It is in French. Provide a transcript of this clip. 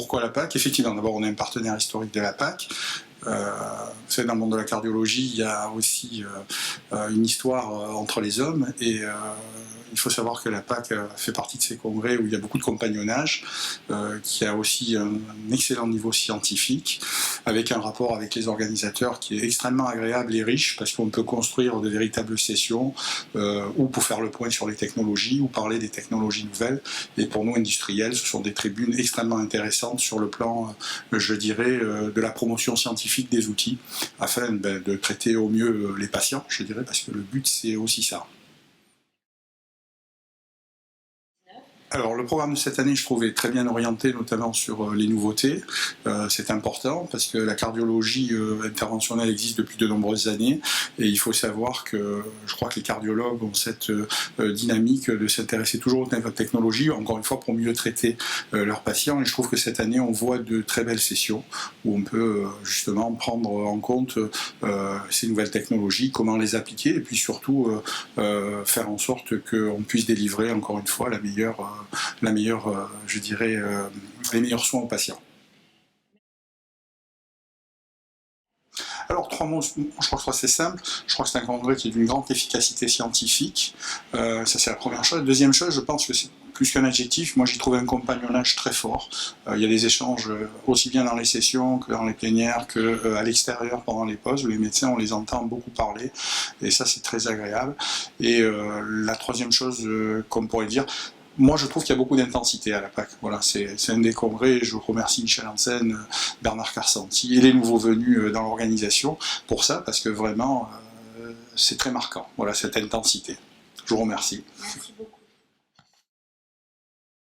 pourquoi la PAC? Effectivement, d'abord on est un partenaire historique de la PAC. Vous savez, dans le monde de la cardiologie, il y a aussi une histoire entre les hommes et il faut savoir que la PAC fait partie de ces congrès où il y a beaucoup de compagnonnage, qui a aussi un excellent niveau scientifique, avec un rapport avec les organisateurs qui est extrêmement agréable et riche, parce qu'on peut construire de véritables sessions, ou pour faire le point sur les technologies, ou parler des technologies nouvelles. Et pour nous, industriels, ce sont des tribunes extrêmement intéressantes sur le plan, je dirais, de la promotion scientifique des outils, afin de traiter au mieux les patients, je dirais, parce que le but, c'est aussi ça. Alors le programme de cette année, je trouvais très bien orienté, notamment sur les nouveautés. C'est important parce que la cardiologie interventionnelle existe depuis de nombreuses années et il faut savoir que je crois que les cardiologues ont cette dynamique de s'intéresser toujours aux nouvelles technologies, encore une fois pour mieux traiter leurs patients. Et je trouve que cette année, on voit de très belles sessions où on peut justement prendre en compte ces nouvelles technologies, comment les appliquer et puis surtout faire en sorte qu'on puisse délivrer encore une fois je dirais, les meilleurs soins aux patients. Alors, 3 mots, je crois que c'est simple. Je crois que c'est un congrès qui est d'une grande efficacité scientifique. Ça, c'est la première chose. Deuxième chose, je pense que c'est plus qu'un adjectif. Moi, j'y trouve un compagnonnage très fort. Il y a des échanges aussi bien dans les sessions que dans les plénières, qu'à l'extérieur pendant les pauses, où les médecins, on les entend beaucoup parler. Et ça, c'est très agréable. Et la troisième chose qu'on pourrait dire, moi, je trouve qu'il y a beaucoup d'intensité à la PAC. Voilà, c'est un des congrès. Je remercie Michel Hansen, Bernard Carsanti et les nouveaux venus dans l'organisation pour ça, parce que vraiment, c'est très marquant. Voilà, cette intensité. Je vous remercie. Merci beaucoup.